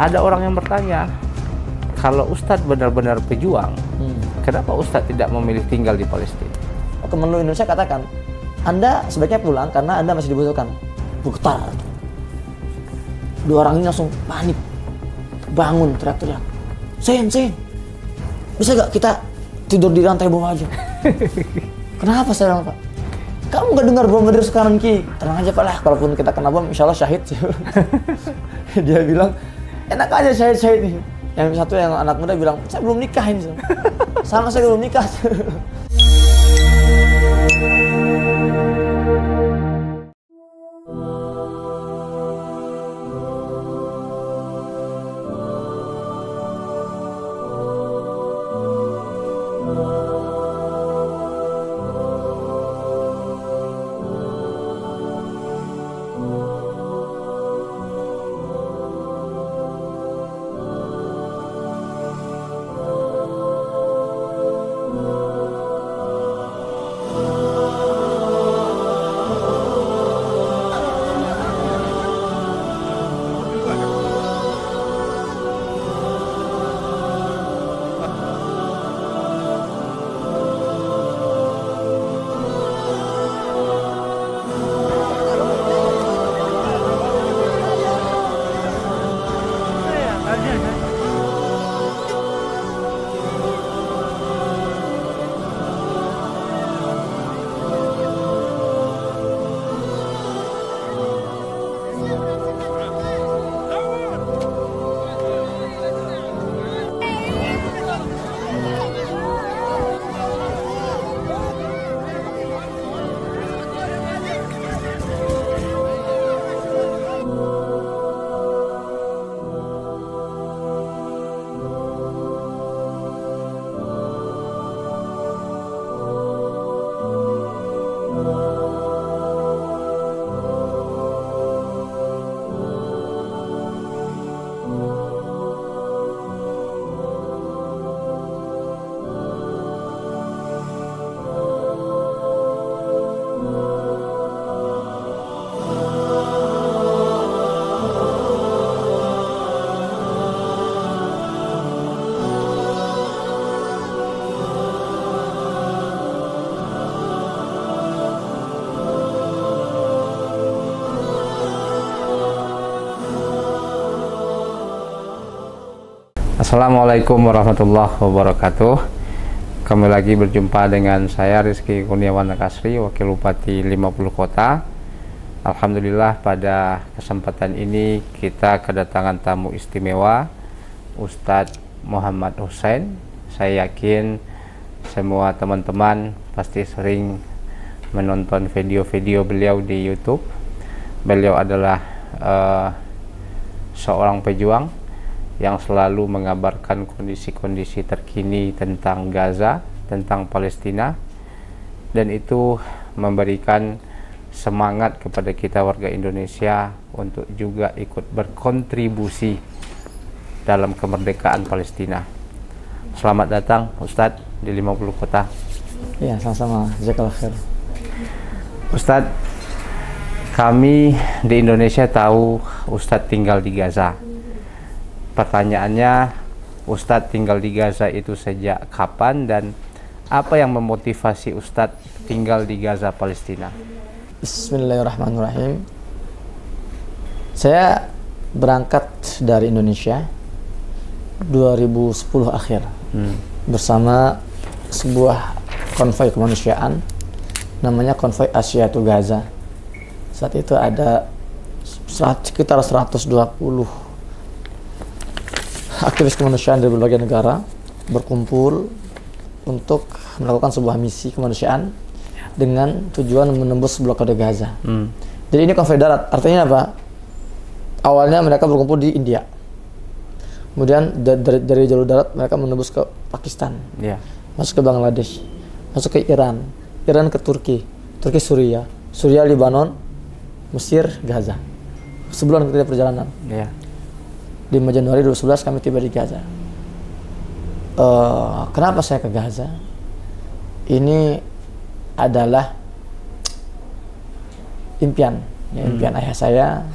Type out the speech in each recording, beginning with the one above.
ada orang yang bertanya, kalau Ustadz benar-benar pejuang, kenapa Ustadz tidak memilih tinggal di Palestina? Kemenlu Indonesia katakan, Anda sebaiknya pulang karena Anda masih dibutuhkan. Bergetar. Dua orang ini langsung panik, bangun, teriak-teriak. Sen, bisa gak kita tidur di lantai bawah aja? Kenapa saya bilang, Pak? Kamu gak dengar bom dari sekarang, Ki? Tenang aja, Pak lah, kalaupun kita kena bom, insya Allah syahid. Dia bilang, enak aja syahid nih. Yang satu yang anak muda bilang, saya belum nikah ini. Sama saya belum nikah. Assalamualaikum warahmatullahi wabarakatuh. Kembali lagi berjumpa dengan saya Rizky Kurniawan Kasri, Wakil Bupati 50 Kota. Alhamdulillah pada kesempatan ini kita kedatangan tamu istimewa, Ustadz Muhammad Hussein. Saya yakin semua teman-teman pasti sering menonton video-video beliau di YouTube. Beliau adalah seorang pejuang yang selalu mengabarkan kondisi-kondisi terkini tentang Gaza, tentang Palestina, dan itu memberikan semangat kepada kita warga Indonesia untuk juga ikut berkontribusi dalam kemerdekaan Palestina. Selamat datang Ustadz di 50 Kota. Ya, sama-sama. Jazakallah khair. Ustadz, kami di Indonesia tahu Ustadz tinggal di Gaza. Pertanyaannya, Ustadz tinggal di Gaza itu sejak kapan dan apa yang memotivasi Ustadz tinggal di Gaza, Palestina? Bismillahirrahmanirrahim. Saya berangkat dari Indonesia 2010 akhir bersama sebuah konvoi kemanusiaan namanya Konvoi Asia to Gaza. Saat itu ada sekitar 120 aktivis kemanusiaan dari berbagai negara berkumpul untuk melakukan sebuah misi kemanusiaan dengan tujuan menembus blokade Gaza. Jadi ini konvoi darat, artinya apa? Awalnya mereka berkumpul di India, kemudian dari jalur darat mereka menembus ke Pakistan, masuk ke Bangladesh, masuk ke Iran ke Turki Suria, Libanon, Mesir, Gaza. Sebulan kita perjalanan. 5 Januari 2011 kami tiba di Gaza. Kenapa saya ke Gaza? Ini adalah impian ayah saya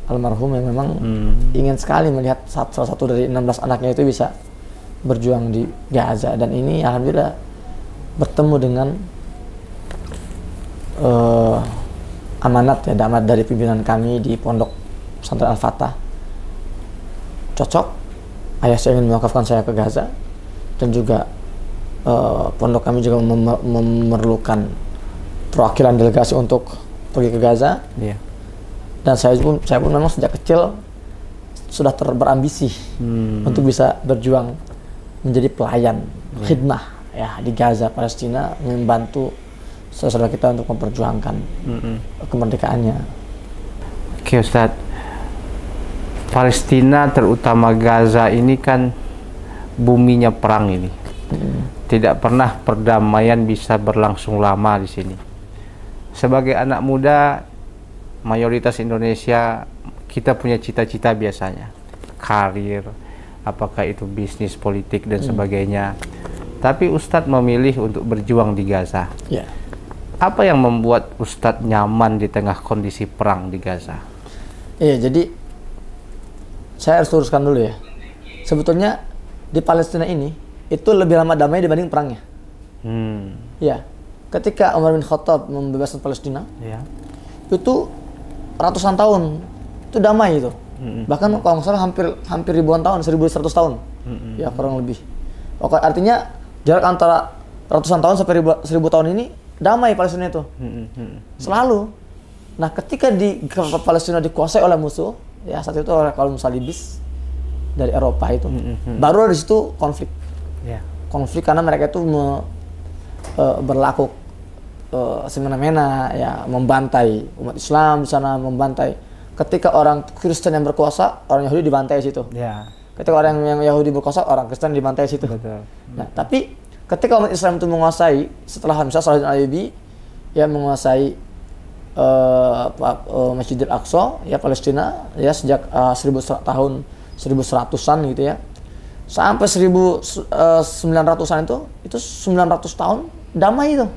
almarhum yang memang ingin sekali melihat salah satu dari 16 anaknya itu bisa berjuang di Gaza, dan ini alhamdulillah bertemu dengan amanat dari pimpinan kami di Pondok Pesantren Al-Fatah. Cocok, ayah saya ingin mewakafkan saya ke Gaza, dan juga pondok kami juga memerlukan perwakilan delegasi untuk pergi ke Gaza. Dan saya pun memang sejak kecil sudah berambisi untuk bisa berjuang menjadi pelayan khidmah ya di Gaza, Palestina, membantu saudara kita untuk memperjuangkan kemerdekaannya. Oke Ustadz, Palestina terutama Gaza ini kan buminya perang ini. Tidak pernah perdamaian bisa berlangsung lama di sini. Sebagai anak muda mayoritas Indonesia, kita punya cita-cita biasanya, karir, apakah itu bisnis, politik dan sebagainya. Tapi Ustadz memilih untuk berjuang di Gaza. Apa yang membuat Ustadz nyaman di tengah kondisi perang di Gaza? Jadi saya harus luruskan dulu ya. Sebetulnya di Palestina ini itu lebih lama damai dibanding perangnya. Ketika Umar bin Khattab membebaskan Palestina, itu ratusan tahun itu damai itu. Bahkan kalau nggak salah hampir ribuan tahun, 1100 tahun. Ya kurang lebih. Oke, artinya jarak antara ratusan tahun sampai 1000 tahun ini damai Palestina itu. Selalu. Nah, ketika di Palestina dikuasai oleh musuh, ya saat itu oleh kaum salibis dari Eropa itu, baru di situ konflik. Konflik karena mereka itu berlaku semena-mena, ya membantai umat Islam di sana, membantai. Ketika orang Kristen yang berkuasa, orang Yahudi dibantai di situ. Ketika orang yang Yahudi berkuasa, orang Kristen dibantai di situ. Nah, tapi ketika umat Islam itu menguasai, setelah misalnya Salahuddin Ayyubi ya menguasai Masjidil Aqsa ya Palestina ya sejak 1100-an gitu ya, sampai 1900-an itu 900 tahun damai itu.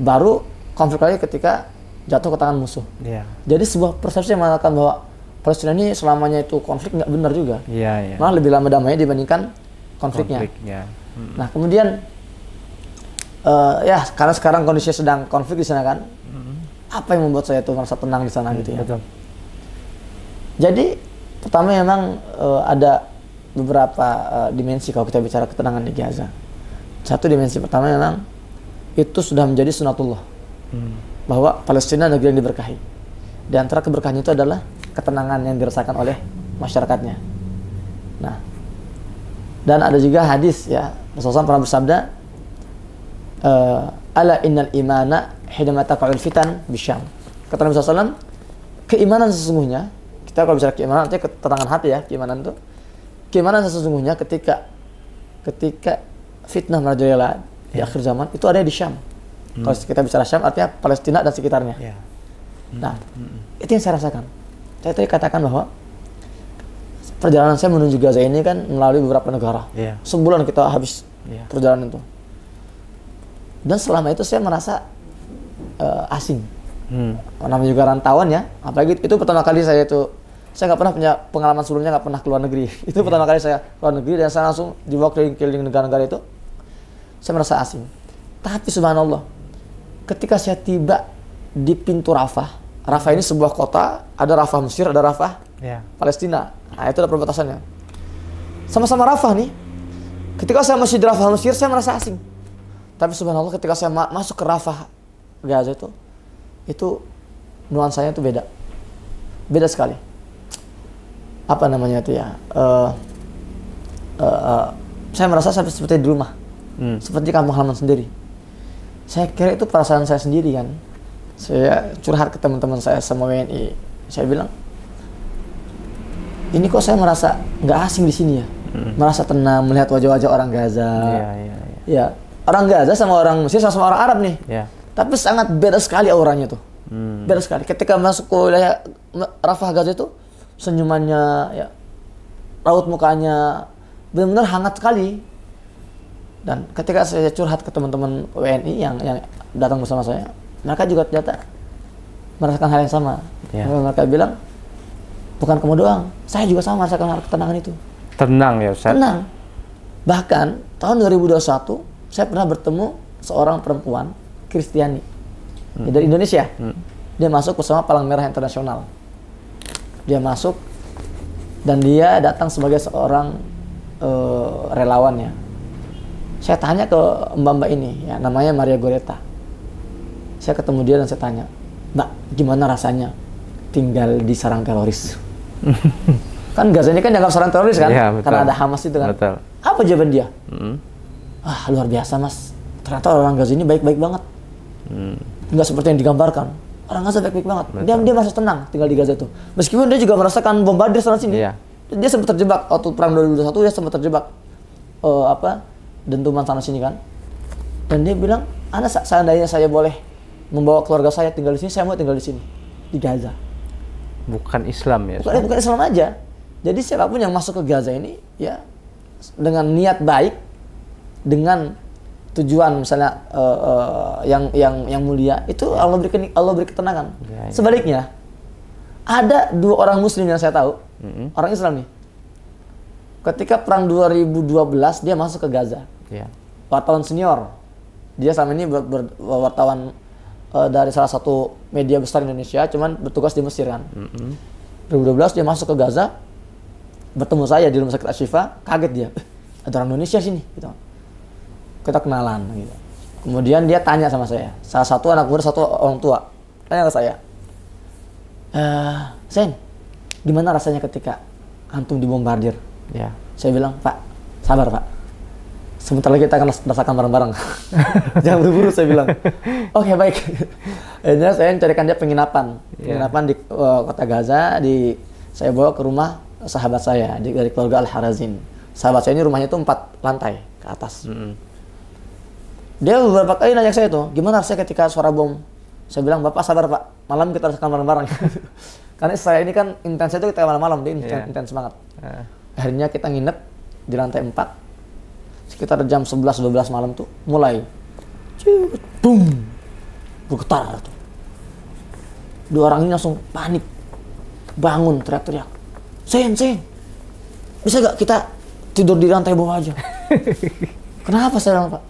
Baru konflik lagi ketika jatuh ke tangan musuh. Jadi sebuah persepsi yang mengatakan bahwa Palestina ini selamanya itu konflik nggak benar juga. Malah lebih lama damainya dibandingkan konfliknya. Nah kemudian ya karena sekarang kondisinya sedang konflik di sana kan, apa yang membuat saya tuh merasa tenang di sana gitu ya. Jadi pertama memang ada beberapa dimensi kalau kita bicara ketenangan di Gaza. Satu dimensi pertama memang itu sudah menjadi sunatullah, bahwa Palestina negeri yang diberkahi. Di antara keberkahannya itu adalah ketenangan yang dirasakan oleh masyarakatnya. Nah, dan ada juga hadis ya, Rasulullah pernah bersabda, ala innal imana hina taqa'ul fitan bisyam. Kata Nabi SAW, keimanan sesungguhnya, kita kalau bicara keimanan artinya ketenangan hati ya, keimanan sesungguhnya ketika fitnah merajalela di akhir zaman itu ada di Syam. Kalau kita bicara Syam artinya Palestina dan sekitarnya. Nah, itu yang saya rasakan. Saya tadi katakan bahwa perjalanan saya menuju Gaza ini kan melalui beberapa negara. Sebulan kita habis perjalanan itu. Dan selama itu saya merasa asing. Namanya juga rantauan ya. Apalagi itu pertama kali saya nggak pernah punya pengalaman sebelumnya, nggak pernah keluar negeri. Itu pertama kali saya keluar negeri dan saya langsung dibawa keliling negara-negara itu. Saya merasa asing. Tapi subhanallah, ketika saya tiba di pintu Rafah ini sebuah kota, ada Rafah Mesir, ada Rafah Palestina. Nah, itu ada perbatasannya. Sama-sama Rafah nih. Ketika saya masih di Rafah Mesir, saya merasa asing. Tapi subhanallah ketika saya masuk ke Rafah Gaza itu nuansanya itu beda. Beda sekali. Apa namanya itu ya? Saya merasa seperti di rumah. Seperti kampung halaman sendiri. Saya kira itu perasaan saya sendiri kan. Saya curhat ke teman-teman saya sama WNI. Saya bilang, ini kok saya merasa nggak asing di sini ya. Merasa tenang melihat wajah-wajah orang Gaza. Ya, orang Gaza sama orang Mesir sama orang Arab nih. Tapi sangat beda sekali auranya tuh. Beda sekali. Ketika masuk ke wilayah Rafah Gaza itu, senyumannya, ya, raut mukanya benar-benar hangat sekali. Dan ketika saya curhat ke teman-teman WNI yang datang bersama saya, mereka juga ternyata merasakan hal yang sama. Mereka bilang, Bukan kamu doang, saya juga sama merasakan ketenangan itu. Tenang ya Ustaz? Tenang. Bahkan tahun 2021 saya pernah bertemu seorang perempuan Kristiani dari Indonesia. Dia masuk bersama Palang Merah Internasional. Dia masuk dan dia datang sebagai seorang relawannya. Saya tanya ke mbak-mbak ini, ya, namanya Maria Goreta. Saya ketemu dia dan saya tanya, Mbak, gimana rasanya tinggal di sarang teroris? Kan Gaza ini kan dianggap sarang teroris kan? Ya, karena ada Hamas itu kan. Betul. Apa jawaban dia? Luar biasa Mas. Ternyata orang Gaza ini baik-baik banget. Nggak seperti yang digambarkan. Orang Gaza baik-baik banget. Dia merasa tenang tinggal di Gaza itu. Meskipun dia juga merasakan bombardir sana sini. Iya. Dia sempat terjebak waktu perang 2021, dia sempat terjebak dentuman sana sini kan. Dan dia bilang, seandainya saya boleh membawa keluarga saya tinggal di sini, saya mau tinggal di sini, di Gaza. Bukan Islam ya? Bukan Islam aja. Jadi siapapun yang masuk ke Gaza ini, ya dengan niat baik, dengan tujuan misalnya yang mulia, itu Allah beri ketenangan. Ya. Sebaliknya, ada 2 orang Muslim yang saya tahu, orang Islam nih. Ketika perang 2012 dia masuk ke Gaza, wartawan senior. Dia selama ini wartawan dari salah satu media besar Indonesia, cuman bertugas di Mesir kan. 2012 dia masuk ke Gaza, bertemu saya di rumah sakit Ashifa, kaget dia, ada orang Indonesia sini, gitu. Kita kenalan, gitu. Kemudian dia tanya sama saya, salah satu anak muda, satu orang tua, tanya ke saya, Sen, gimana rasanya ketika antum dibombardir? Ya. Saya bilang, Pak, sabar Pak, sebentar lagi kita akan rasakan bareng-bareng. Jangan buru-buru, saya bilang. Oke, baik. Akhirnya saya carikan dia penginapan di kota Gaza. Saya bawa ke rumah sahabat saya dari keluarga Al-Harazin. Sahabat saya ini rumahnya itu 4 lantai ke atas. Dia beberapa kali nanya saya tuh, gimana rasanya ketika suara bom? Saya bilang, Bapak sabar Pak, malam kita rasakan bareng-bareng. Karena saya ini kan intensnya itu kita malam-malam, dia intens banget. Akhirnya kita nginep di lantai 4. Sekitar jam 11-12 malam tuh mulai boom, bergetar tuh. 2 orang ini langsung panik, bangun teriak-teriak, Sen, bisa gak kita tidur di lantai bawah aja? Kenapa? Saya bilang, Pak,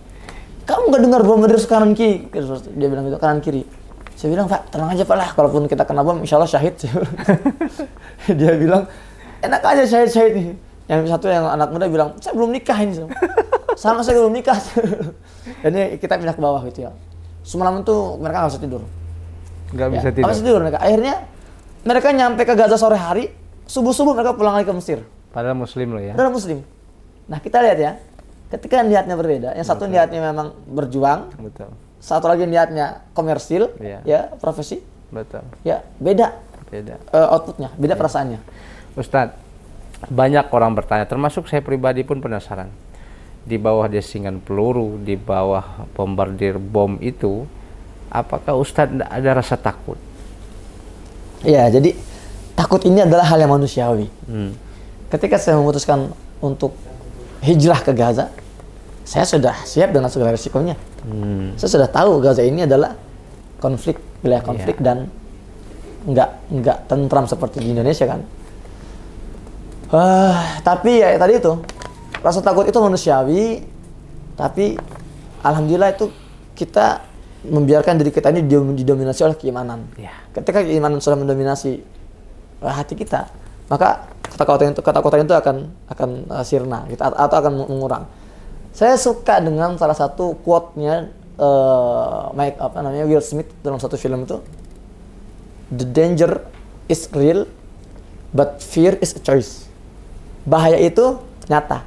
kamu gak dengar bom dari kanan kiri? Dia bilang gitu, kanan kiri. Saya bilang, Pak, tenang aja Pak lah, kalaupun kita kena bom insya Allah syahid. Dia bilang, enak aja syahid nih. Yang satu yang anak muda bilang, saya belum nikah ini. Sama saya belum nikah. Jadi kita pindah ke bawah gitu ya. Semalam itu mereka nggak bisa tidur. Nggak bisa tidur. Nggak bisa tidur mereka. Akhirnya mereka nyampe ke Gaza sore hari, subuh mereka pulang lagi ke Mesir. Padahal Muslim loh ya. Padahal Muslim. Nah kita lihat ya, ketika niatnya berbeda. Yang satu niatnya memang berjuang. Betul. Satu lagi niatnya komersil, ya profesi. Betul. Ya beda. Outputnya, beda perasaannya. Ustadz, banyak orang bertanya, termasuk saya pribadi pun penasaran. Di bawah desingan peluru, di bawah bombardir bom itu, apakah Ustadz ada rasa takut? Ya, jadi takut ini adalah hal yang manusiawi. Ketika saya memutuskan untuk hijrah ke Gaza, saya sudah siap dengan segala risikonya. Saya sudah tahu Gaza ini adalah wilayah konflik dan nggak tentram seperti di Indonesia kan. Tapi ya tadi itu, rasa takut itu manusiawi, tapi alhamdulillah itu kita membiarkan diri kita ini didominasi oleh keimanan. Ketika keimanan sudah mendominasi hati kita, maka ketakutan itu akan sirna gitu, atau akan mengurang. Saya suka dengan salah satu quote-nya Will Smith dalam satu film itu, "The danger is real, but fear is a choice." Bahaya itu nyata,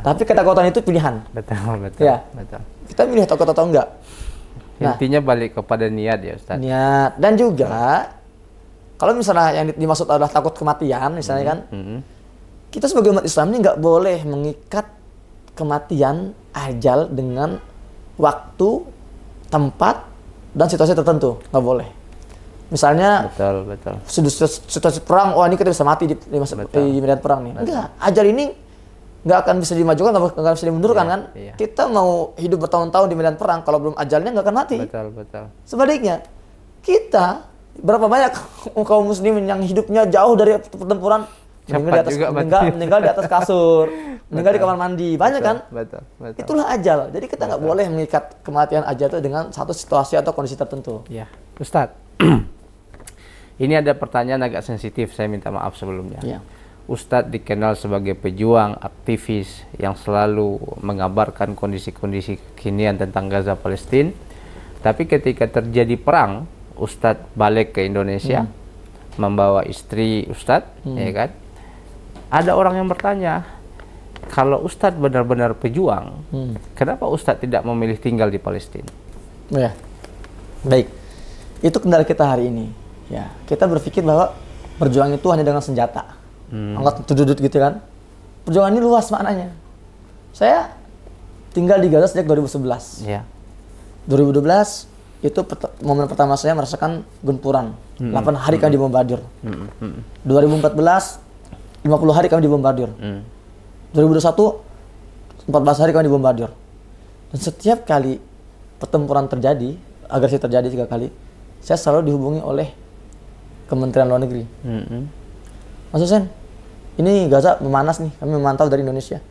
tapi ketakutan itu pilihan. Betul. Ya. Betul. Kita milih takut atau enggak. Intinya balik kepada niat ya Ustaz. Niat. Dan juga kalau misalnya yang dimaksud adalah takut kematian misalnya kan, kita sebagai umat Islam ini nggak boleh mengikat kematian ajal dengan waktu, tempat, dan situasi tertentu. Nggak boleh. Misalnya betul. Situasi perang, ini kita bisa mati di medan perang nih. Enggak, ajal ini nggak akan bisa dimajukan, nggak bisa dimundurkan kan. Kita mau hidup bertahun-tahun di medan perang, kalau belum ajalnya nggak akan mati. Betul. Sebaliknya, kita Berapa banyak kaum muslimin yang hidupnya jauh dari pertempuran, meninggal di atas kasur, meninggal di kamar mandi, banyak kan? Betul. Itulah ajal. Jadi kita nggak boleh mengikat kematian ajal itu dengan satu situasi atau kondisi tertentu. Ya, Ustadz. Ini ada pertanyaan agak sensitif, saya minta maaf sebelumnya. Ya. Ustadz dikenal sebagai pejuang, aktivis yang selalu mengabarkan kondisi-kondisi kekinian tentang Gaza Palestina. Tapi ketika terjadi perang, Ustadz balik ke Indonesia, membawa istri Ustadz, ya kan? Ada orang yang bertanya, kalau Ustadz benar-benar pejuang, kenapa Ustadz tidak memilih tinggal di Palestina? Ya, baik. Itu kendala kita hari ini. Ya, kita berpikir bahwa perjuangan itu hanya dengan senjata, angkat tudut gitu kan. Perjuangan ini luas maknanya. Saya tinggal di Gaza sejak 2011. Ya. 2012 itu momen pertama saya merasakan gempuran. 8 hari kami dibombardir. 2014 50 hari kami dibombardir. 2021 14 hari kami dibombardir. Dan setiap kali pertempuran terjadi, agresi terjadi 3 kali, saya selalu dihubungi oleh Kementerian Luar Negeri. Mas Husein, ini Gaza memanas nih, kami memantau dari Indonesia.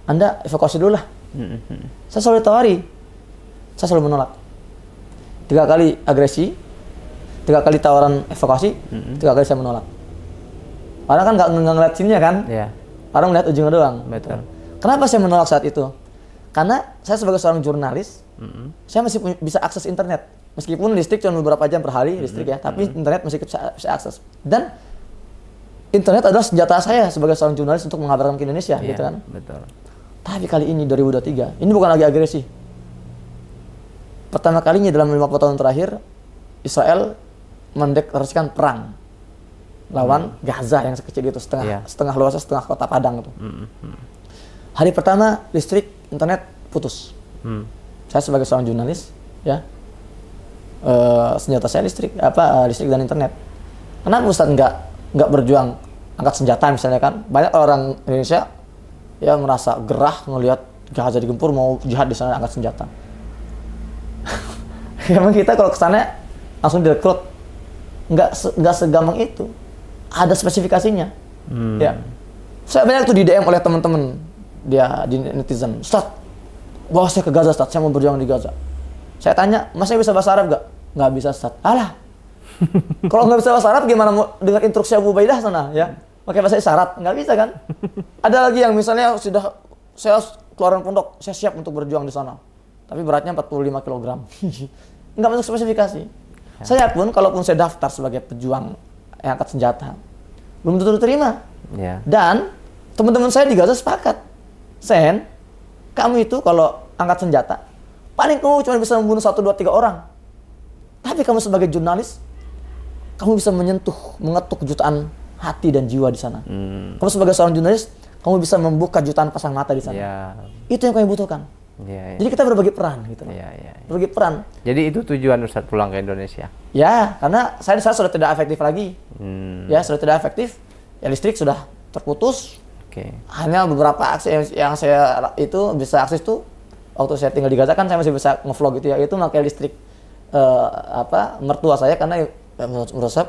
Anda evakuasi dulu lah. Saya selalu ditawari, saya selalu menolak. 3 kali agresi, 3 kali tawaran evakuasi, 3 kali saya menolak. Orang kan nggak ngeliat sininya kan? Yeah. Orang melihat ujungnya doang. Betul. Kenapa saya menolak saat itu? Karena saya sebagai seorang jurnalis, saya masih bisa akses internet. Meskipun listrik cuma beberapa jam per hari listrik ya, tapi internet masih bisa akses. Dan internet adalah senjata saya sebagai seorang jurnalis untuk mengabarkan ke Indonesia, gitu kan? Betul. Tapi kali ini 2023, ini bukan lagi agresi. Pertama kalinya dalam 50 tahun terakhir, Israel mendeklarasikan perang lawan Gaza yang sekecil itu, setengah luasnya setengah kota Padang itu. Hari pertama listrik, internet putus. Saya sebagai seorang jurnalis, ya. Senjata saya listrik dan internet. Kenapa Ustadz nggak berjuang angkat senjata misalnya kan? Banyak orang Indonesia ya merasa gerah ngelihat Gaza digempur mau jihad di sana angkat senjata. Emang kita kalau kesana langsung direkrut, nggak segampang itu. Ada spesifikasinya. Ya. Saya banyak tuh di DM oleh teman-teman dia di netizen. Ustadz, bawa saya ke Gaza Ustadz, saya mau berjuang di Gaza. Saya tanya, masnya bisa bahasa Arab gak? Nggak bisa, Ustaz. Alah. Kalau nggak bisa bahasa Arab, gimana mau dengar instruksi Abu Ubaidah sana, ya? Pakai bahasa isyarat, nggak bisa kan? Ada lagi yang misalnya saya keluaran pondok, saya siap untuk berjuang di sana. Tapi beratnya 45 kg. Nggak masuk spesifikasi. Saya pun, kalaupun saya daftar sebagai pejuang yang angkat senjata, belum tentu diterima. Dan teman-teman saya di Gaza sepakat. Sen, kamu itu kalau angkat senjata, paling kamu cuma bisa membunuh 1, 2, 3 orang. Tapi kamu sebagai jurnalis, kamu bisa mengetuk jutaan hati dan jiwa di sana. Kamu sebagai seorang jurnalis, kamu bisa membuka jutaan pasang mata di sana. Itu yang kami butuhkan. Jadi kita berbagi peran gitu. Berbagi peran. Jadi itu tujuan Ustadz pulang ke Indonesia? Ya, karena saya sudah tidak efektif lagi. Ya, sudah tidak efektif. Ya, listrik sudah terputus. Hanya beberapa aksi yang saya itu bisa akses tuh waktu saya tinggal di Gaza kan saya masih bisa ngevlog gitu ya, itu pakai listrik mertua saya karena menurut saya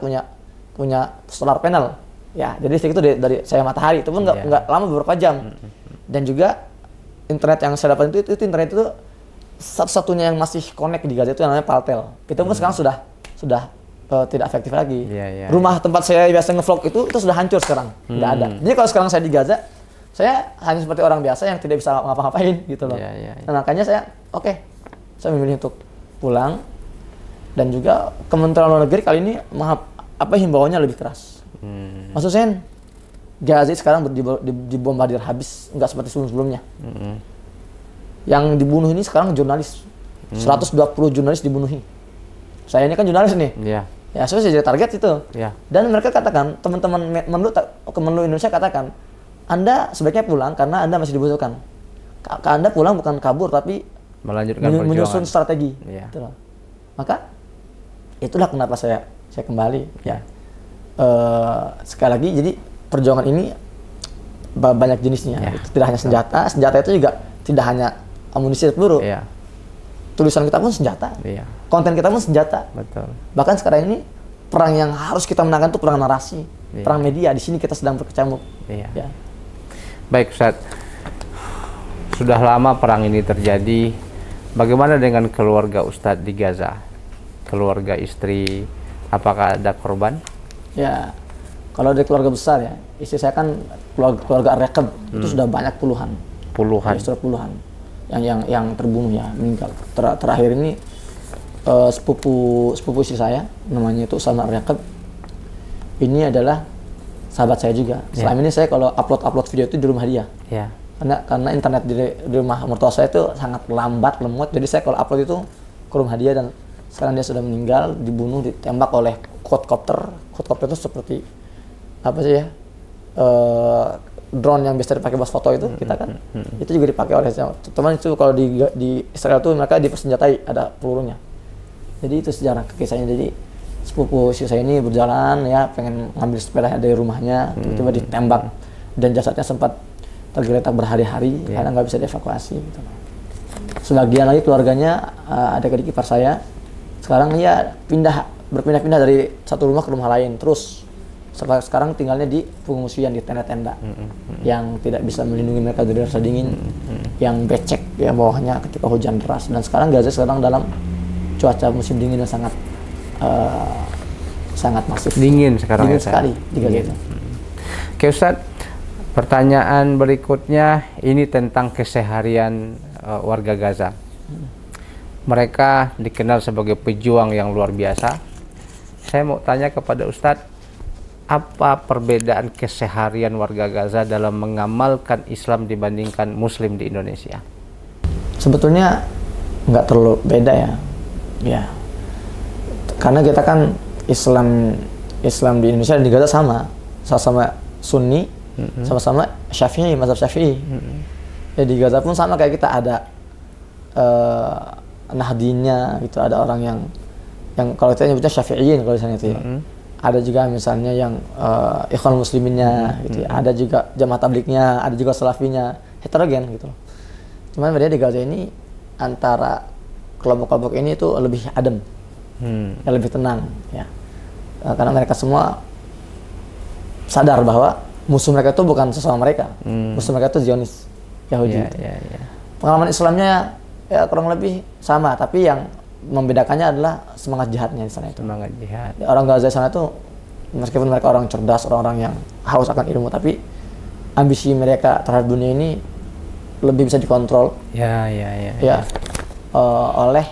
punya solar panel ya, jadi listrik itu dari saya matahari, itu pun nggak lama, beberapa jam. Dan juga internet yang saya dapat itu internet itu satu-satunya yang masih connect di Gaza itu yang namanya Paltel. Itu pun sekarang sudah tidak efektif lagi. Rumah tempat saya biasa ngevlog itu sudah hancur sekarang, nggak ada. Jadi kalau sekarang saya di Gaza, saya hanya seperti orang biasa yang tidak bisa ngapa-ngapain gitu loh. Nah, makanya saya saya memilih untuk pulang. Dan juga Kementerian Luar Negeri kali ini himbauannya lebih keras. Mas Husein, Gaza sekarang dibombardir habis, nggak seperti sebelum-sebelumnya. Yang dibunuh ini sekarang jurnalis. 120 jurnalis dibunuhi. Saya ini kan jurnalis nih. Ya, saya jadi target itu. Dan mereka katakan, teman-teman Kemenlu Indonesia katakan, Anda sebaiknya pulang karena Anda masih dibutuhkan. Anda pulang bukan kabur, tapi menyusun strategi. Gitu loh. Maka itulah kenapa saya kembali. Ya. Sekali lagi, jadi perjuangan ini banyak jenisnya. Tidak hanya senjata. Senjata itu juga tidak hanya amunisi peluru. Tulisan kita pun senjata. Konten kita pun senjata. Betul. Bahkan sekarang ini perang yang harus kita menangkan itu perang narasi, perang media. Di sini kita sedang berkecamuk. Ya. Baik Ustaz, sudah lama perang ini terjadi. Bagaimana dengan keluarga Ustadz di Gaza? Keluarga istri, apakah ada korban? Ya, kalau dari keluarga besar ya, istri saya kan keluarga Ar-Raqab, itu sudah banyak puluhan. Ya, sudah puluhan yang terbunuh ya, meninggal. Terakhir ini sepupu istri saya, namanya itu Salman Ar-Raqab. Ini adalah sahabat saya juga. Selama ini saya kalau upload video itu di rumah dia. Karena internet di rumah mertua saya itu sangat lambat, lemot. Jadi saya kalau upload itu ke rumah dia, dan sekarang dia sudah meninggal, dibunuh, ditembak oleh quadcopter. Quadcopter itu seperti apa sih ya? Drone yang biasa dipakai buat foto itu, kita kan. Itu juga dipakai oleh teman itu. Kalau di Israel tuh mereka dipersenjatai, ada pelurunya. Jadi itu sejarah kisahnya. Jadi sepupu istri saya ini berjalan ya, pengen ngambil sepedanya dari rumahnya, tiba-tiba ditembak, dan jasadnya sempat tergeletak berhari-hari karena nggak bisa dievakuasi. Gitu. Sebagian lagi keluarganya, ada adik ipar saya, sekarang ya berpindah-pindah dari satu rumah ke rumah lain, terus sekarang tinggalnya di pengungsian, di tenda-tenda yang tidak bisa melindungi mereka dari rasa dingin, yang becek ya bawahnya ketika hujan deras. Dan sekarang Gaza sedang dalam cuaca musim dingin yang sangat masif. Dingin sekarang. Dingin sekali di Gaza itu. Oke Ustaz, pertanyaan berikutnya ini tentang keseharian warga Gaza. Mereka dikenal sebagai pejuang yang luar biasa. Saya mau tanya kepada Ustadz, apa perbedaan keseharian warga Gaza dalam mengamalkan Islam dibandingkan Muslim di Indonesia? Sebetulnya nggak terlalu beda ya. Karena kita kan Islam di Indonesia dan di Gaza sama-sama Sunni. Sama-sama Syafi'i, mazhab Syafi'i. Ya, di Gaza pun sama kayak kita, ada Nahdinya gitu, ada orang yang kalau kita nyebutnya Syafi'iyin kalau di sana itu ya. Ada juga misalnya yang Ikhwan Musliminnya gitu ya. Ada juga Jamaah Tablignya, ada juga Salafinya, heterogen gitu loh. Cuman beda di Gaza ini, antara kelompok-kelompok ini itu lebih adem, lebih tenang ya. Karena mereka semua sadar bahwa musuh mereka itu bukan sesama mereka, musuh mereka itu Zionis, Yahudi. Pengalaman Islamnya ya kurang lebih sama, tapi yang membedakannya adalah semangat jihadnya di sana itu. Semangat jihad. Orang Gaza di sana itu, meskipun mereka orang cerdas, orang-orang yang haus akan ilmu, tapi ambisi mereka terhadap dunia ini lebih bisa dikontrol. Oleh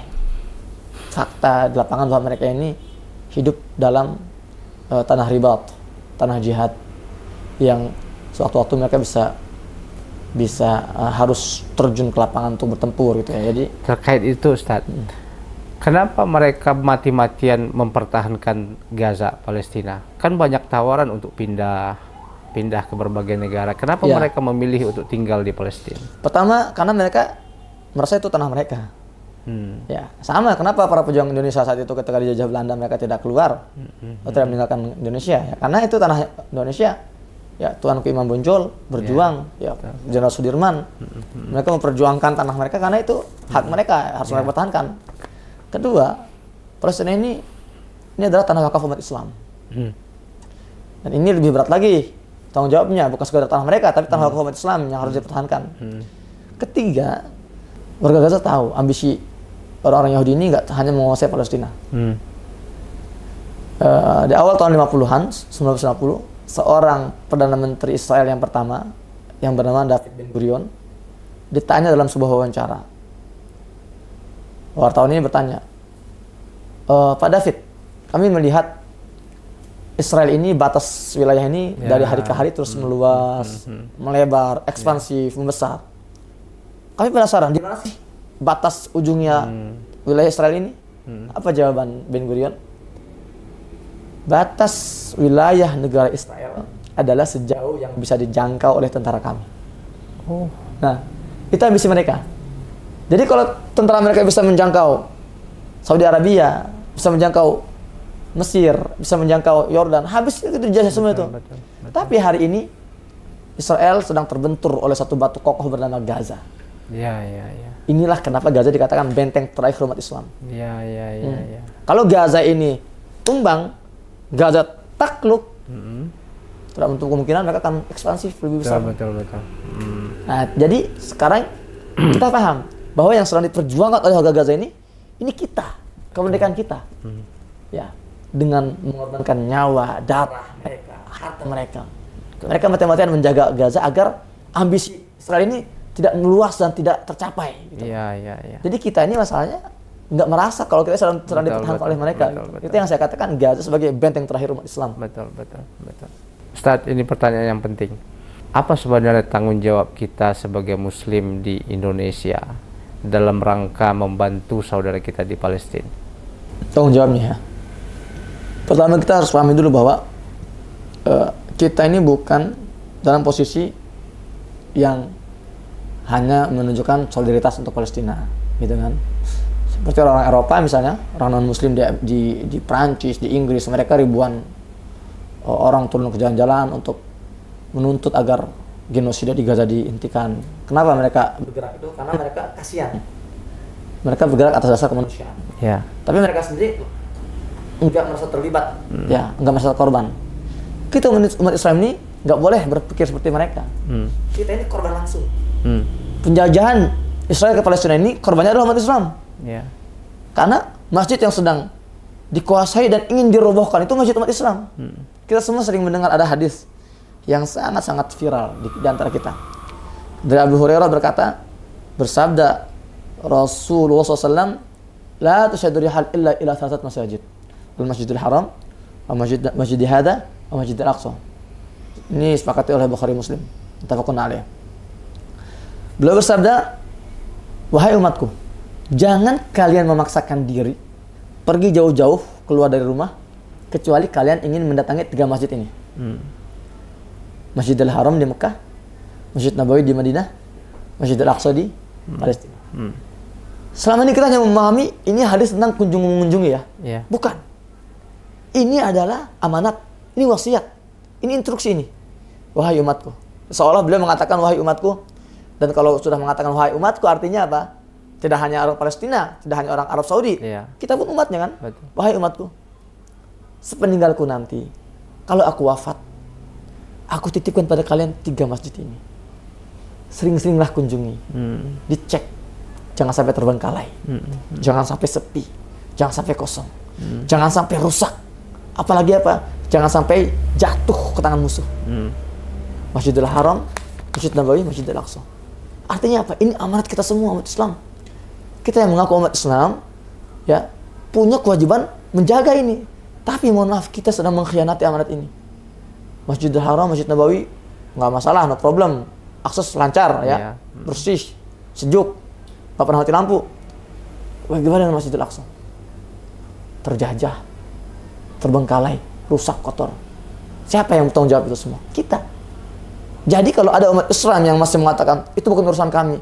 fakta di lapangan bahwa mereka ini hidup dalam tanah ribat, tanah jihad, yang sewaktu-waktu mereka bisa harus terjun ke lapangan untuk bertempur gitu ya. Jadi terkait itu Ustadz, kenapa mereka mati-matian mempertahankan Gaza, Palestina? Kan banyak tawaran untuk pindah ke berbagai negara. Kenapa mereka memilih untuk tinggal di Palestina? Pertama, karena mereka merasa itu tanah mereka. Ya, sama kenapa para pejuang Indonesia saat itu ketika dijajah Belanda mereka tidak keluar atau tidak meninggalkan Indonesia ya, karena itu tanah Indonesia. Ya, Tuanku Imam Bonjol berjuang, ya Jenderal Sudirman, mereka memperjuangkan tanah mereka karena itu hak mereka, harus mereka pertahankan. Kedua, Palestina ini adalah tanah wakaf umat Islam, dan ini lebih berat lagi tanggung jawabnya, bukan sekedar tanah mereka, tapi tanah wakaf umat Islam yang harus dipertahankan. Ketiga, warga Gaza tahu ambisi orang-orang Yahudi ini nggak hanya menguasai Palestina. Di awal tahun 50-an, 1950, seorang Perdana Menteri Israel yang pertama, yang bernama David Ben Gurion, ditanya dalam sebuah wawancara. Wartawan ini bertanya, Pak David, kami melihat Israel ini, batas wilayah ini dari hari ke hari terus meluas, melebar, ekspansif, membesar. Kami penasaran, di mana sih batas ujungnya wilayah Israel ini? Apa jawaban Ben Gurion? Batas wilayah negara Israel adalah sejauh yang bisa dijangkau oleh tentara kami. Nah, itu ambisi mereka. Jadi kalau tentara mereka bisa menjangkau Saudi Arabia, bisa menjangkau Mesir, bisa menjangkau Yordan, habis itu dijajah semua itu. Betul. Tapi hari ini Israel sedang terbentur oleh satu batu kokoh bernama Gaza. Inilah kenapa Gaza dikatakan benteng terakhir umat Islam. Kalau Gaza ini tumbang, Gaza takluk, tidak menutup kemungkinan mereka akan ekspansif lebih besar. Betul. Nah, jadi sekarang kita paham bahwa yang sedang diperjuangkan oleh warga Gaza ini kita, kemerdekaan kita. Ya, dengan mengorbankan nyawa, darah mereka, harta mereka. Mereka mati-matian menjaga Gaza agar ambisi Israel ini tidak meluas dan tidak tercapai. Gitu. Iya. Jadi kita ini masalahnya nggak merasa kalau kita sedang dipertahankan oleh mereka. Betul. Itu yang saya katakan Gaza sebagai benteng terakhir umat Islam. Betul. Ustadz, ini pertanyaan yang penting. Apa sebenarnya tanggung jawab kita sebagai Muslim di Indonesia dalam rangka membantu saudara kita di Palestina? Tanggung jawabnya ya. Pertama kita harus pahami dulu bahwa kita ini bukan dalam posisi yang hanya menunjukkan solidaritas untuk Palestina, gitu kan? Seperti orang Eropa misalnya, orang non-Muslim di Prancis, di Inggris, mereka ribuan orang turun ke jalan-jalan untuk menuntut agar genosida di Gaza dihentikan. Kenapa mereka bergerak itu? Karena mereka kasihan. Mereka bergerak atas dasar kemanusiaan. Ya. Tapi mereka sendiri enggak merasa terlibat, ya, enggak merasa korban. Kita umat Islam ini nggak boleh berpikir seperti mereka. Kita ini korban langsung. Penjajahan Israel ke Palestina ini korbannya adalah umat Islam. Yeah. Karena masjid yang sedang dikuasai dan ingin dirobohkan itu masjid umat Islam. Kita semua sering mendengar ada hadis yang sangat-sangat viral di antara kita. Dari Abu Hurairah bersabda Rasulullah SAW, la tusyaddu rihal illa ila thalathat masajid, al-masjidil haram, al-masjidil hada, al-masjidil aqsa. Ini disepakati oleh Bukhari Muslim, muttafaqun alaih. Beliau bersabda, wahai umatku, jangan kalian memaksakan diri pergi jauh-jauh keluar dari rumah kecuali kalian ingin mendatangi 3 masjid ini. Masjidil Haram di Mekah, Masjid Nabawi di Madinah, Masjidil Aqsa di Palestina. Selama ini kita hanya memahami ini hadis tentang kunjung-mengunjungi ya. Yeah. Bukan. Ini adalah amanat, ini wasiat, ini instruksi ini. Wahai umatku. Seolah beliau mengatakan wahai umatku. Dan kalau sudah mengatakan wahai umatku artinya apa? Tidak hanya orang Palestina, tidak hanya orang Arab Saudi. Yeah. Kita pun umatnya kan? Betul. Wahai umatku. Sepeninggalku nanti, kalau aku wafat, aku titipkan pada kalian 3 masjid ini. Sering-seringlah kunjungi. Dicek. Jangan sampai terbengkalai. Jangan sampai sepi. Jangan sampai kosong. Jangan sampai rusak. Apalagi apa? Jangan sampai jatuh ke tangan musuh. Masjidil Haram, Masjid Nabawi, Masjidil Aqsa. Artinya apa? Ini amanat kita semua umat Islam. Kita yang mengaku umat Islam, ya, punya kewajiban menjaga ini. Tapi mohon maaf, kita sedang mengkhianati amanat ini. Masjidil Haram, Masjid Nabawi, nggak masalah, no problem. Akses lancar, ya, bersih, sejuk, nggak pernah mati lampu. Bagaimana dengan Masjidil Aqsa? Terjajah, terbengkalai, rusak, kotor. Siapa yang bertanggung jawab itu semua? Kita. Jadi kalau ada umat Islam yang masih mengatakan itu bukan urusan kami,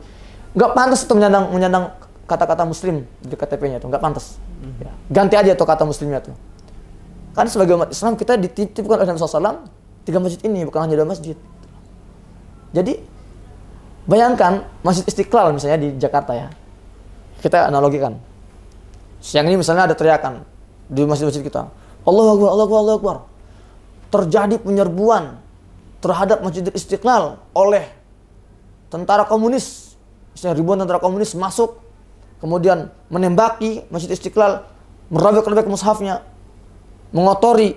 nggak pantas itu menyandang kata-kata Muslim di KTP-nya itu, nggak pantas. Ya. Ganti aja tuh kata Muslimnya tuh. Karena sebagai umat Islam kita dititipkan oleh Nabi SAW 3 masjid ini, bukan hanya 2 masjid. Jadi bayangkan Masjid Istiqlal misalnya di Jakarta ya, kita analogikan. Siang ini misalnya ada teriakan di masjid-masjid kita, Allahu Akbar, Allahu Akbar, Allahu Akbar. Terjadi penyerbuan terhadap Masjidil Istiqlal oleh tentara komunis. Misalnya ribuan tentara komunis masuk, kemudian menembaki Masjid Istiqlal, merobek-robek mushafnya, mengotori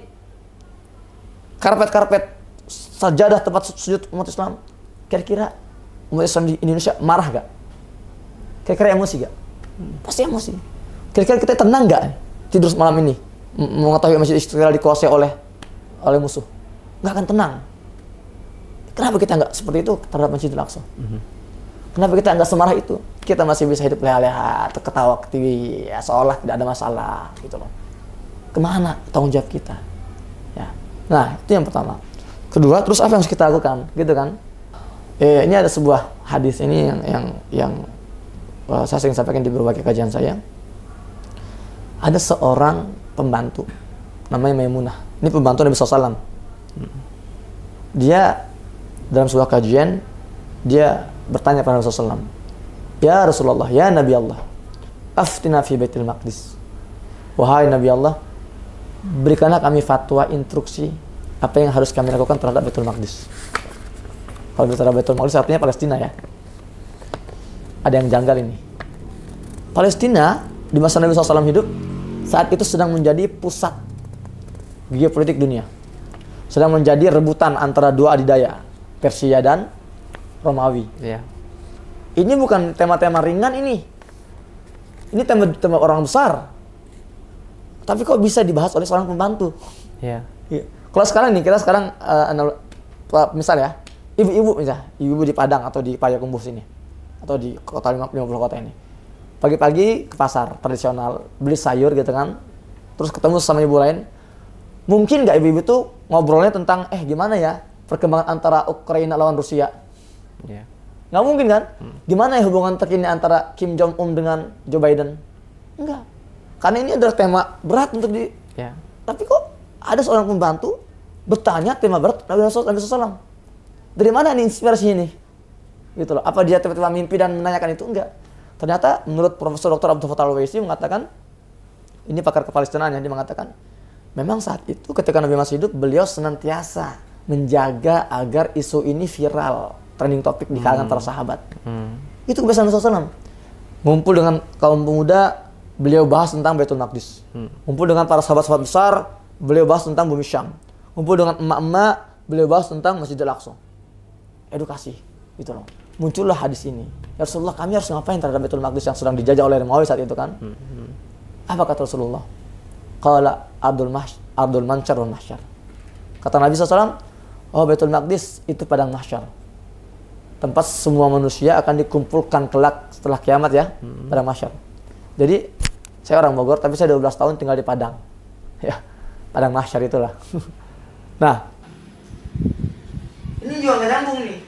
karpet-karpet sajadah tempat sujud umat Islam. Kira-kira umat Islam di Indonesia marah gak? Kira-kira emosi gak? Pasti emosi. Kira-kira kita tenang gak tidur malam ini mengetahui Masjid Istiqlal dikuasai oleh musuh? Gak akan tenang. Kenapa kita nggak seperti itu terhadap Masjidil Aqsa? Kenapa kita nggak semarah itu? Kita masih bisa hidup leha-leha, ketawa ketiwi, ya, seolah tidak ada masalah, gitu loh. Kemana tanggung jawab kita? Ya. Nah, itu yang pertama. Kedua, terus apa yang harus kita lakukan, gitu kan? Ini ada sebuah hadis ini yang saya sering sampaikan di berbagai kajian saya. Ada seorang pembantu, namanya Maimunah. Ini pembantu Nabi SAW. Dia dalam sebuah kajian, dia bertanya pada Nabi SAW, ya Rasulullah, ya Nabi Allah, aftina fi Baitul Maqdis. Wahai Nabi Allah, berikanlah kami fatwa, instruksi apa yang harus kami lakukan terhadap Baitul Maqdis. Kalau bicara Baitul Maqdis artinya Palestina ya. Ada yang janggal ini. Palestina di masa Nabi SAW hidup saat itu sedang menjadi pusat geopolitik dunia. Sedang menjadi rebutan antara dua adidaya, Persia dan Romawi. Iya. Ini bukan tema-tema ringan ini. Ini tema orang besar. Tapi kok bisa dibahas oleh seorang pembantu? Iya. Kalau sekarang nih, kita sekarang misal ya, ibu-ibu di Padang atau di Payakumbuh sini, atau di kota 50 kota ini. Pagi-pagi ke pasar tradisional, beli sayur gitu kan, terus ketemu sama ibu lain. Mungkin nggak ibu-ibu tuh ngobrolnya tentang, gimana ya perkembangan antara Ukraina lawan Rusia? Iya. Nggak mungkin kan? Gimana ya hubungan terkini antara Kim Jong-un dengan Joe Biden? Enggak. Karena ini adalah tema berat untuk di... Ya. Tapi kok ada seorang pembantu bertanya tema berat Nabi SAW. Dari mana nih inspirasi ini? Gitu loh. Apa dia tiba-tiba mimpi dan menanyakan itu? Enggak. Ternyata menurut Profesor Dr. Abdul Fattah Al-Waisi mengatakan, ini pakar kepalestinaan ya, dia mengatakan, memang saat itu ketika Nabi masih hidup, beliau senantiasa menjaga agar isu ini viral, trending topik di kalangan para sahabat. Itu kebiasaan Nabi SAW. Ngumpul dengan kaum pemuda, beliau bahas tentang Baitul Maqdis. Ngumpul dengan para sahabat-sahabat besar, beliau bahas tentang bumi Syam. Ngumpul dengan emak-emak, beliau bahas tentang Masjidil Aqsa. Edukasi, gitu loh. Muncullah hadis ini. Ya Rasulullah, kami harus ngapain terhadap Baitul Maqdis yang sedang dijajah oleh Romawi saat itu kan? Apa kata Rasulullah? Qala Ardul Mansyar wal Mahsyar. Kata Nabi SAW, oh Baitul Maqdis itu padang mahsyar. Tempat semua manusia akan dikumpulkan kelak setelah kiamat ya, padang mahsyar. Jadi, saya orang Bogor, tapi saya 12 tahun tinggal di Padang. Ya, padang mahsyar itulah. Nah, ini juga nggak nyambung nih.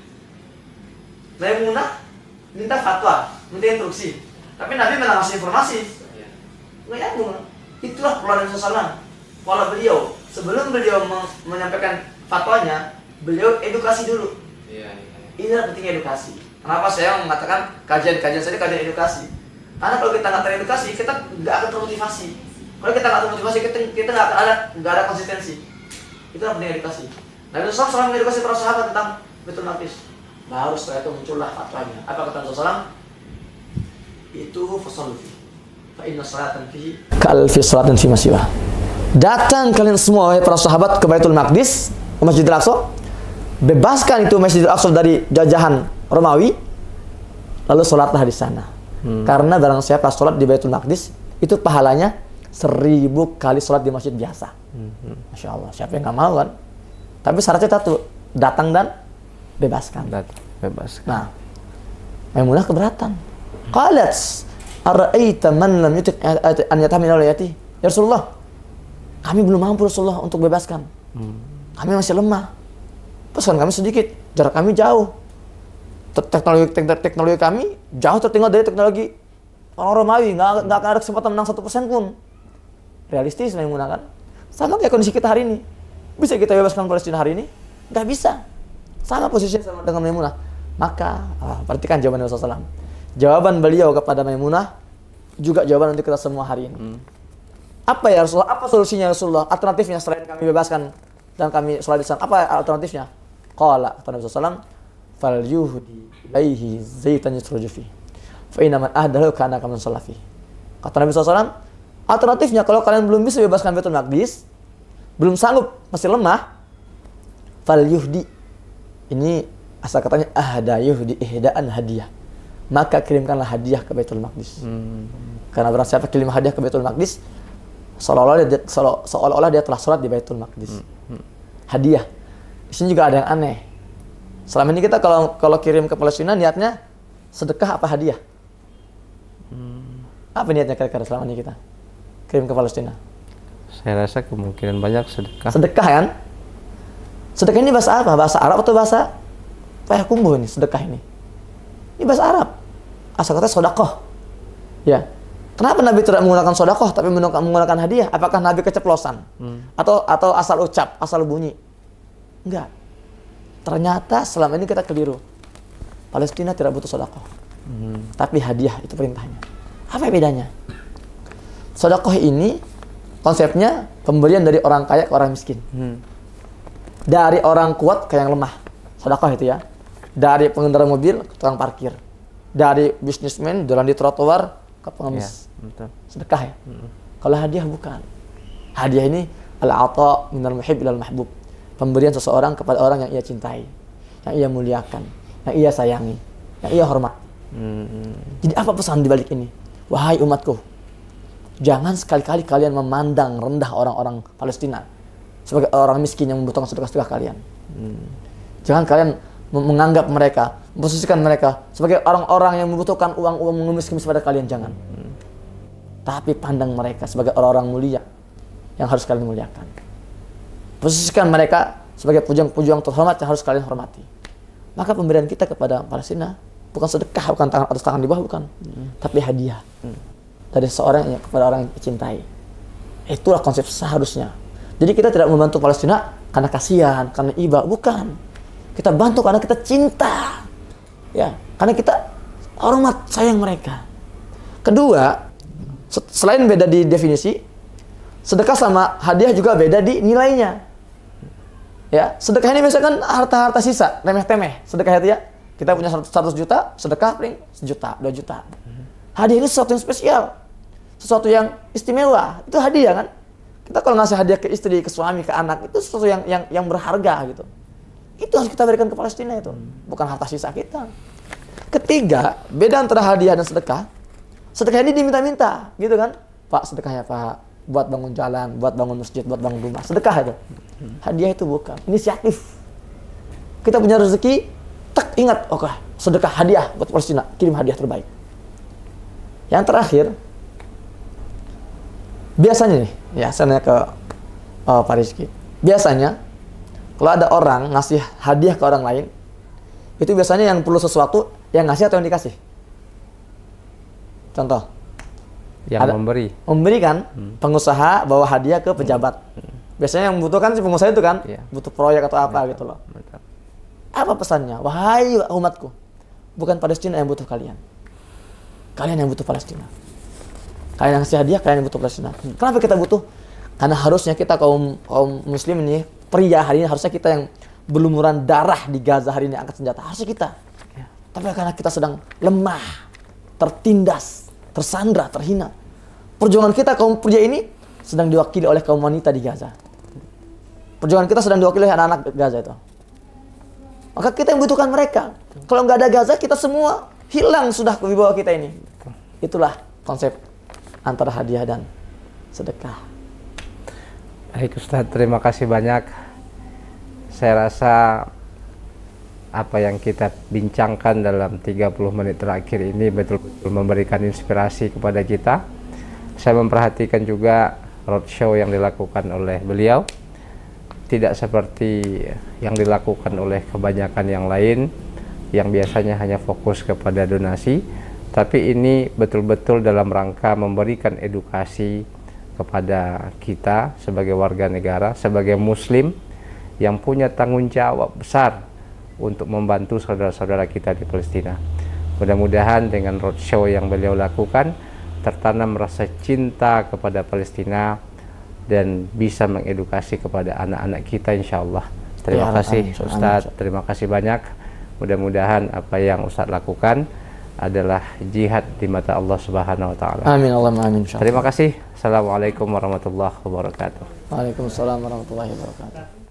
Maimunah minta fatwa, minta instruksi. Tapi Nabi malah ngasih informasi. Nggak nyambung. Itulah pola Nabi SAW. Pola beliau, sebelum beliau menyampaikan fatwanya, beliau edukasi dulu. Inilah pentingnya edukasi. Kenapa saya mengatakan kajian-kajian saja kajian edukasi? Karena kalau kita nggak teredukasi, kita nggak akan termotivasi. Kalau kita nggak termotivasi, kita nggak ada konsistensi. Itulah pentingnya edukasi. Nabi SAW selalu mengedukasi para sahabat tentang Baitul Maqdis. Baru setelah itu muncullah fatwanya. Apa kata Nabi SAW? Itu fasallu fi. Fa inna salatan fihi ka'alfi salatin fi masiwa. Datang kalian semua wahai para sahabat ke Baitul Maqdis, ke Masjidil Aqsa. Bebaskan itu Masjidil Aqsa dari jajahan Romawi. Lalu sholatlah di sana. Karena barang siapa sholat di Baitul Maqdis, itu pahalanya 1000 kali sholat di masjid biasa. Masya Allah, siapa yang nggak mau kan? Tapi syaratnya satu, datang dan bebaskan. Bebaskan. Nah, Maimunah keberatan. Qalat, ara'aita man lam yutik an yatahamil alayati? Ya Rasulullah, kami belum mampu Rasulullah untuk bebaskan. Kami masih lemah. Pesan kami sedikit, jarak kami jauh. Teknologi kami jauh tertinggal dari teknologi orang Romawi. Nggak akan ada kesempatan menang 1% pun. Realistis Maimunah kan? Sama kayak kondisi kita hari ini. Bisa kita bebaskan Palestina hari ini? Nggak bisa. Sama posisinya sama dengan Maimunah. Maka, perhatikan jawaban Rasulullah SAW. Jawaban beliau kepada Maimunah juga jawaban untuk kita semua hari ini. Apa ya Rasulullah? Apa solusinya Rasulullah? Alternatifnya selain kami bebaskan dan kami sholat di sana. Apa alternatifnya? Qala, kata Nabi SAW, fal yuhdi ilaihi zaitan yusruju fi. Fa inna man ahdahu kana kaman shalla fi. Kata Nabi SAW, alternatifnya kalau kalian belum bisa bebaskan Baitul Maqdis, belum sanggup, masih lemah, fal yuhdi. Ini asal katanya ahda yuhdi ihdaan hadiah. Maka kirimkanlah hadiah ke Baitul Maqdis. Karena barang siapa kirim hadiah ke Baitul Maqdis, seolah-olah dia telah sholat di Baitul Maqdis. Hadiah. Di sini juga ada yang aneh. Selama ini kita kalau kirim ke Palestina niatnya sedekah apa hadiah? Apa niatnya kira-kira selama ini kita kirim ke Palestina? Saya rasa kemungkinan banyak sedekah. Sedekah kan? Sedekah ini bahasa apa? Bahasa Arab atau bahasa Payakumbuh ini sedekah ini? Ini bahasa Arab. Asal kata sodakoh. Ya. Kenapa Nabi tidak menggunakan sodakoh tapi menggunakan hadiah? Apakah Nabi keceplosan? Atau asal ucap, asal bunyi? Enggak. Ternyata selama ini kita keliru. Palestina tidak butuh sodakoh. Tapi hadiah itu perintahnya. Apa bedanya? Sodakoh ini konsepnya pemberian dari orang kaya ke orang miskin. Dari orang kuat ke yang lemah. Sedekah itu ya. Dari pengendara mobil ke tukang parkir. Dari bisnismen jalan di trotoar ke pengemis. Ya, betul. Sedekah ya. Kalau hadiah bukan. Hadiah ini al-ata minal muhib ilal mahbub. Pemberian seseorang kepada orang yang ia cintai, yang ia muliakan, yang ia sayangi, yang ia hormat. Jadi apa pesan di balik ini? Wahai umatku, jangan sekali-kali kalian memandang rendah orang-orang Palestina sebagai orang miskin yang membutuhkan sedekah-sedekah kalian. Jangan kalian menganggap mereka, memposisikan mereka sebagai orang-orang yang membutuhkan uang-uang mengemis-kemis pada kalian, jangan. Tapi pandang mereka sebagai orang-orang mulia yang harus kalian muliakan. Posisikan mereka sebagai pejuang-pejuang terhormat yang harus kalian hormati. Maka pemberian kita kepada Palestina bukan sedekah, bukan tangan atas tangan di bawah, bukan. Tapi hadiah dari seorang yang kepada orang yang dicintai. Itulah konsep seharusnya. Jadi kita tidak membantu Palestina karena kasihan, karena iba, bukan. Kita bantu karena kita cinta. Ya, karena kita hormat, sayang mereka. Kedua, selain beda di definisi, sedekah sama hadiah juga beda di nilainya. Ya, sedekah ini biasanya kan harta-harta sisa, remeh-temeh. Sedekah itu ya, kita punya 100 juta, sedekah paling 1 juta, 2 juta. Hadiah ini sesuatu yang spesial, sesuatu yang istimewa. Itu hadiah kan? Kita kalau ngasih hadiah ke istri, ke suami, ke anak, itu sesuatu yang berharga gitu. Itu harus kita berikan ke Palestina itu, bukan harta sisa kita. Ketiga, beda antara hadiah dan sedekah. Sedekah ini diminta-minta, gitu kan? Pak, sedekahnya Pak, buat bangun jalan, buat bangun masjid, buat bangun rumah. Sedekah itu. Hadiah itu bukan. Inisiatif. Kita punya rezeki, tak ingat, oke, sedekah hadiah buat Palestina, kirim hadiah terbaik. Yang terakhir, biasanya nih, ya saya nanya ke Pak Rizky. Biasanya, kalau ada orang ngasih hadiah ke orang lain, itu biasanya yang perlu sesuatu, yang ngasih atau yang dikasih? Contoh. Yang memberi kan, pengusaha bawa hadiah ke pejabat. Biasanya yang membutuhkan si pengusaha itu kan, butuh proyek atau apa gitu loh. Apa pesannya? Wahai umatku, bukan Palestina yang butuh kalian. Kalian yang butuh Palestina. Kalian yang ngasih hadiah, kalian yang butuh Palestina. Kenapa kita butuh? Karena harusnya kita kaum muslim ini, pria hari ini harusnya kita yang berlumuran darah di Gaza hari ini angkat senjata. Harusnya kita. Tapi karena kita sedang lemah, tertindas, tersandra, terhina. Perjuangan kita kaum pria ini sedang diwakili oleh kaum wanita di Gaza. Perjuangan kita sedang diwakili oleh anak-anak Gaza itu. Maka kita yang butuhkan mereka. Kalau nggak ada Gaza, kita semua hilang sudah kewibawa kita ini. Itulah konsep antara hadiah dan sedekah. Baik Ustadz, terima kasih banyak. Saya rasa apa yang kita bincangkan dalam 30 menit terakhir ini betul-betul memberikan inspirasi kepada kita. Saya memperhatikan juga roadshow yang dilakukan oleh beliau. Tidak seperti yang dilakukan oleh kebanyakan yang lain, yang biasanya hanya fokus kepada donasi. Tapi ini betul-betul dalam rangka memberikan edukasi kepada kita sebagai warga negara, sebagai muslim yang punya tanggung jawab besar untuk membantu saudara-saudara kita di Palestina. Mudah-mudahan dengan roadshow yang beliau lakukan tertanam rasa cinta kepada Palestina dan bisa mengedukasi kepada anak-anak kita, insya Allah. Terima kasih Ustadz, terima kasih banyak. Mudah-mudahan apa yang Ustadz lakukan adalah jihad di mata Allah Subhanahu wa taala. Amin, Allahumma amin. Terima kasih. Assalamualaikum warahmatullahi wabarakatuh. Waalaikumsalam warahmatullahi wabarakatuh.